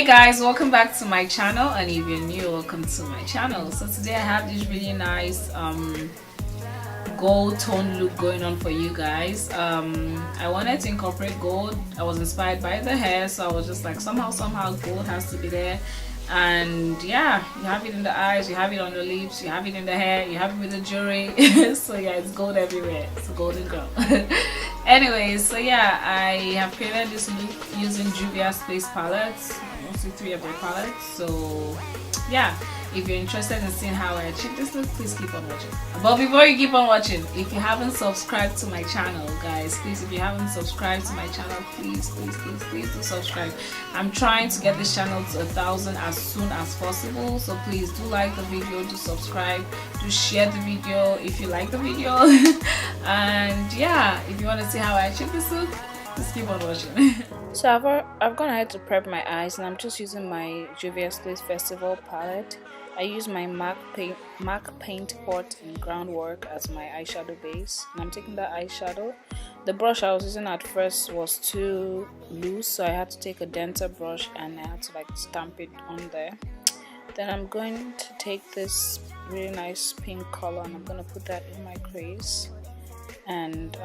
Hey guys, welcome back to my channel, and if you're new, welcome to my channel. So today I have this really nice gold tone look going on for you guys. I wanted to incorporate gold. I was inspired by the hair, so I was just like, somehow gold has to be there. And yeah, you have it in the eyes, you have it on the lips, you have it in the hair, you have it with the jewelry. So yeah, it's gold everywhere. It's a golden girl. Anyways, so yeah, I have created this look using JUVIA'S face palettes, mostly 3 of their palettes. So yeah, if you're interested in seeing how I achieve this look, please keep on watching. But before you keep on watching, if you haven't subscribed to my channel, guys, please, if you haven't subscribed to my channel, please do subscribe. I'm trying to get this channel to 1,000 as soon as possible, so please do like the video, do subscribe, do share the video if you like the video. And yeah, if you want to see how I achieve this look, just keep on watching. So I've gone ahead to prep my eyes, and I'm just using my JUVIA'S Festival palette. I use my MAC paint pot in Groundwork as my eyeshadow base, and I'm taking that eyeshadow. The brush I was using at first was too loose, so I had to take a denser brush and I had to like stamp it on there. Then I'm going to take this really nice pink color and I'm going to put that in my crease, and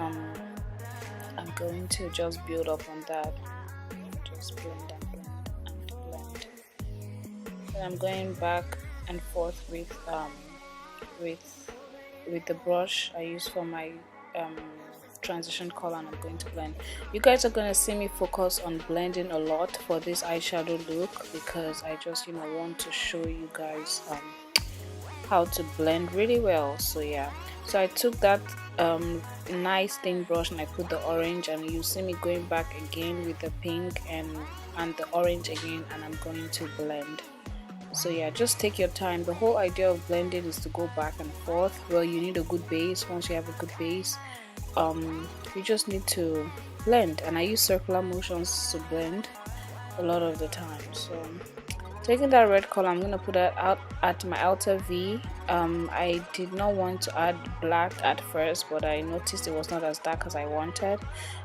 I'm going to just build up on that. Just blend and blend and blend. Then I'm going back and forth with the brush I use for my transition color, and I'm going to blend. You guys are going to see me focus on blending a lot for this eyeshadow look, because I just want to show you guys how to blend really well. So yeah, so I took that nice thin brush and I put the orange, and you see me going back again with the pink and the orange again, and I'm going to blend. So yeah, just take your time. The whole idea of blending is to go back and forth. Well, you need a good base. Once you have a good base, you just need to blend, and I use circular motions to blend a lot of the time. So taking that red color, I'm gonna put that out at my outer V. I did not want to add black at first, but I noticed it was not as dark as I wanted.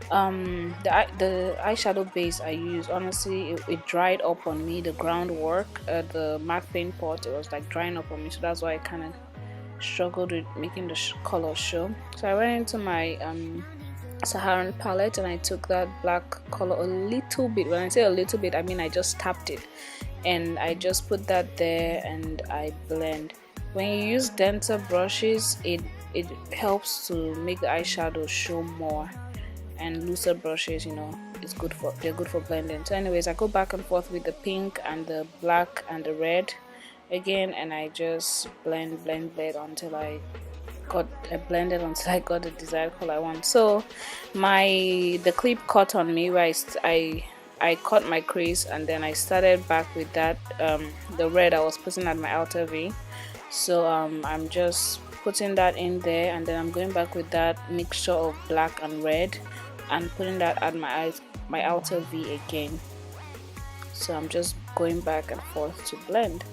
The eyeshadow base I used, honestly, it dried up on me. The Groundwork, the MAC paint pot, it was like drying up on me, so that's why I kind of struggled with making the color show. So I went into my Saharan palette and I took that black color a little bit. When I say a little bit, I mean I just tapped it, and I just put that there and I blend. When you use denser brushes, it helps to make the eyeshadow show more, and looser brushes, they're good for blending. So anyways, I go back and forth with the pink and the black and the red again, and I just blend until I got the desired color I want. So the clip caught on me where I cut my crease, and then I started back with that the red I was putting at my outer V. So I'm just putting that in there, and then I'm going back with that mixture of black and red and putting that at my outer V again. So I'm just going back and forth to blend.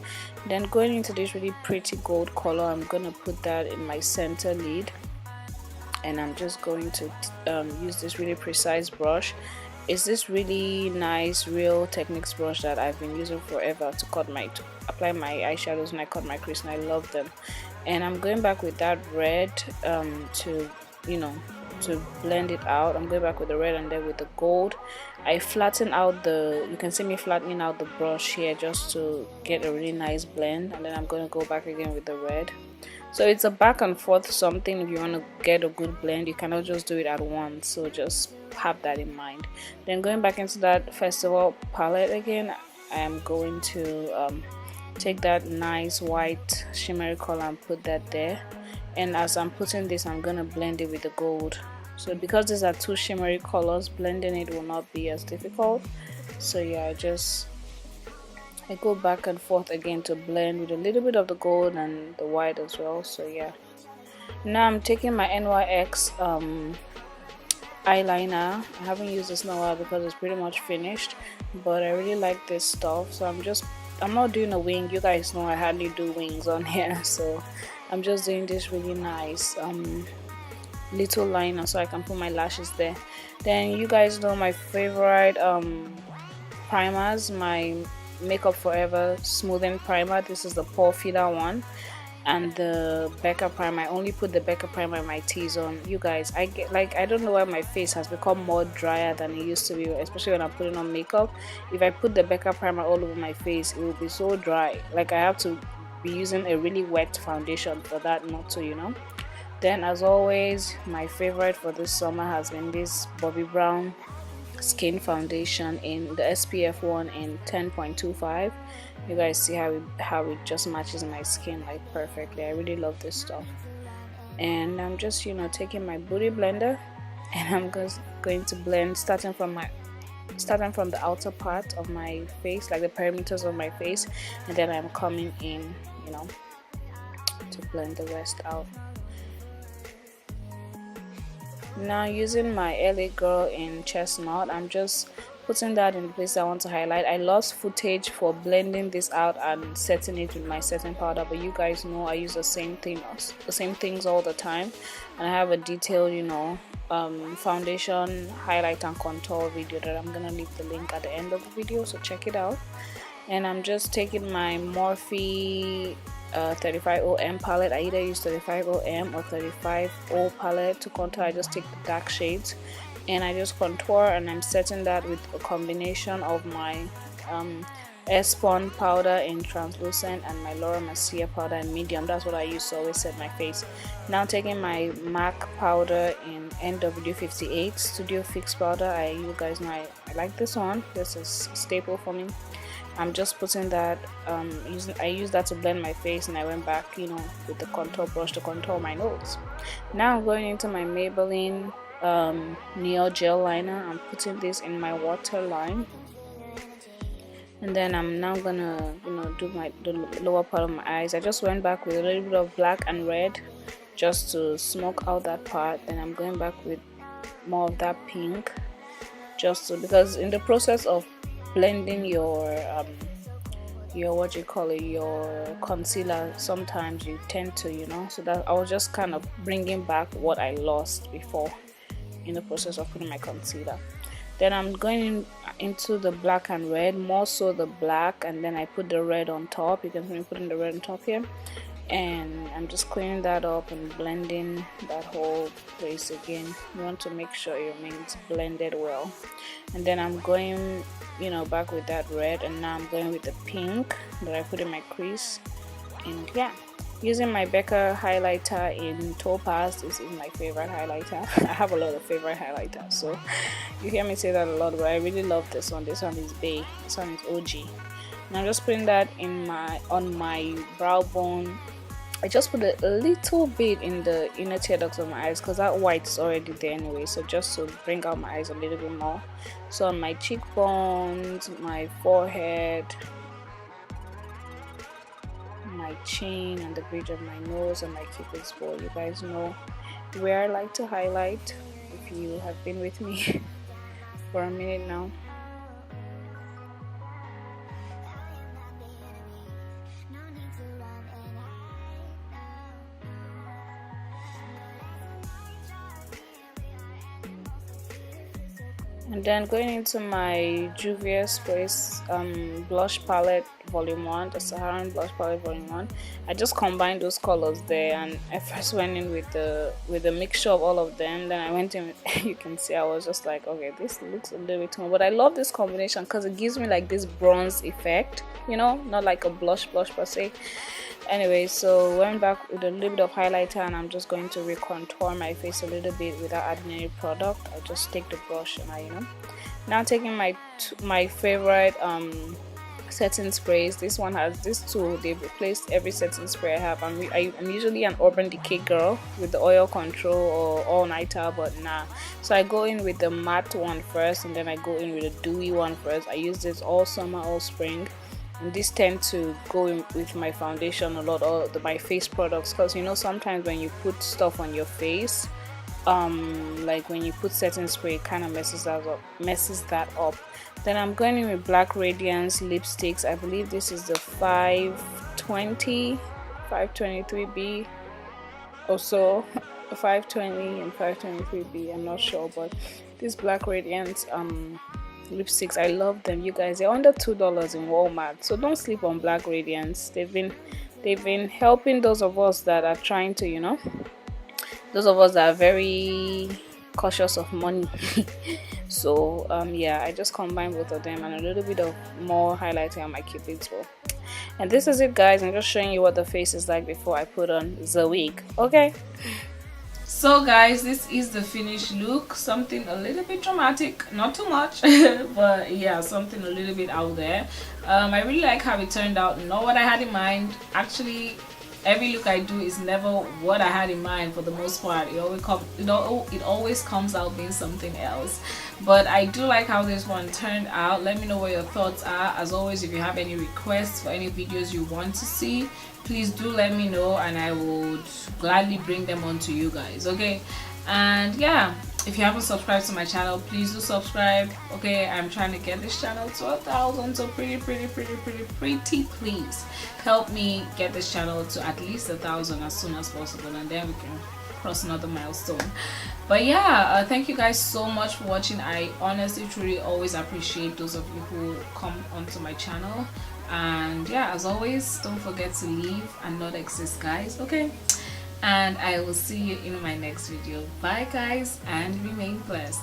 Then going into this really pretty gold color, I'm gonna put that in my center lid, and I'm just going to use this really precise brush. It's this really nice Real Techniques brush that I've been using forever to apply my eyeshadows, and I cut my crease, and I love them. And I'm going back with that red to blend it out. I'm going back with the red, and then with the gold I flatten out you can see me flattening out the brush here just to get a really nice blend, and then I'm going to go back again with the red. So it's a back and forth something. If you want to get a good blend, you cannot just do it at once, so just have that in mind. Then going back into that Festival palette again, I am going to take that nice white shimmery color and put that there, and as I'm putting this, I'm gonna blend it with the gold. So because these are 2 shimmery colors, blending it will not be as difficult. So yeah, I go back and forth again to blend with a little bit of the gold and the white as well. So yeah, now I'm taking my NYX eyeliner. I haven't used this in a while because it's pretty much finished, but I really like this stuff. So I'm not doing a wing. You guys know I hardly do wings on here, so I'm just doing this really nice little liner so I can put my lashes there. Then you guys know my favorite primers, my Makeup Forever smoothing primer. This is the pore filler one, and the Becca primer. I only put the Becca primer in my T-zone. You guys, I get like, I don't know why my face has become more drier than it used to be, especially when I'm putting on makeup. If I put the Becca primer all over my face, it will be so dry. Like I have to be using a really wet foundation for that not to, you know. Then as always, my favorite for this summer has been this Bobbi Brown skin foundation in the SPF one in 10.25. You guys see how it just matches my skin like perfectly. I really love this stuff. And I'm just, you know, taking my beauty blender, and I'm just going to blend starting from the outer part of my face, like the perimeters of my face, and then I'm coming in, you know, to blend the rest out. Now using my LA Girl in Chestnut, I'm just putting that in the place I want to highlight. I lost footage for blending this out and setting it with my setting powder, but you guys know I use the same things all the time, and I have a detailed, you know, foundation, highlight and contour video that I'm gonna leave the link at the end of the video, so check it out. And I'm just taking my Morphe 35OM palette. I either use 35OM or 35O palette to contour. I just take the dark shades and I just contour, and I'm setting that with a combination of my Espon powder in translucent and my Laura Mercier powder in medium. That's what I use to always set my face. Now taking my MAC powder in NW58 Studio Fix powder. You guys know I like this one. This is a staple for me. I'm just putting that, I use that to blend my face, and I went back, you know, with the contour brush to contour my nose. Now I'm going into my Maybelline Neo Gel Liner. I'm putting this in my waterline, and then I'm now gonna, you know, do the lower part of my eyes. I just went back with a little bit of black and red just to smoke out that part. Then I'm going back with more of that pink, just to, because in the process of blending your what you call it, your concealer, sometimes you tend to, you know, so that I was just kind of bringing back what I lost before in the process of putting my concealer. Then I'm going into the black and red, more so the black, and then I put the red on top. You can see me putting the red on top here, and I'm just cleaning that up and blending that whole place again. You want to make sure your meat's blended well. And then I'm going, you know, back with that red, and now I'm going with the pink that I put in my crease. And yeah, using my Becca highlighter in Topaz. This is my favorite highlighter. I have a lot of favorite highlighters, so you hear me say that a lot, but I really love this one. This one is Bay. This one is OG. And I'm just putting that on my brow bone. I just put a little bit in the inner tear ducts of my eyes because that white is already there anyway, so just to bring out my eyes a little bit more. So on my cheekbones, my forehead, my chin, and the bridge of my nose, and my cupid's bow. You guys know where I like to highlight if you have been with me for a minute now. And then going into my JUVIA'S blush palette volume 1, the Saharan blush palette volume 1. I just combined those colors there, and I first went in with the mixture of all of them. Then I went in, you can see I was just like, okay, this looks a little bit too much, but I love this combination because it gives me like this bronze effect, you know, not like a blush per se. Anyway, so went back with a little bit of highlighter, and I'm just going to recontour my face a little bit without adding any product. I just take the brush and I, you know, now taking my favorite setting sprays. This one has this two. They've replaced every setting spray I have. I'm usually an Urban Decay girl with the oil control or all-nighter, but nah. So I go in with the matte one first, and then I go in with the dewy one first. I use this all summer, all spring. And these tend to go in with my foundation a lot, or my face products, because you know sometimes when you put stuff on your face, like when you put setting spray, it kind of messes that up. Then I'm going in with Black Radiance lipsticks. I believe this is the 523B or so, 520 and 523B. I'm not sure, but this Black Radiance lipsticks. I love them, you guys. They're under $2 in Walmart, so don't sleep on Black Radiance. They've been helping those of us that are trying to, you know, those of us that are very cautious of money. So yeah, I just combine both of them and a little bit of more highlighting on my cupid's bow. And this is it, guys. I'm just showing you what the face is like before I put on the wig. Okay, so guys, this is the finished look. Something a little bit dramatic, not too much, but yeah, something a little bit out there. I really like how it turned out. Not what I had in mind. Actually, every look I do is never what I had in mind for the most part. It always comes out being something else. But I do like how this one turned out. Let me know what your thoughts are. As always, if you have any requests for any videos you want to see, please do let me know and I would gladly bring them on to you guys. Okay, and yeah, if you haven't subscribed to my channel, please do subscribe. Okay, I'm trying to get this channel to 1,000, so pretty please help me get this channel to at least 1,000 as soon as possible, and then we can cross another milestone. But yeah, thank you guys so much for watching. I honestly truly always appreciate those of you who come onto my channel. And yeah, as always, don't forget to leave and not exist, guys. Okay, and I will see you in my next video. Bye guys, and remain blessed.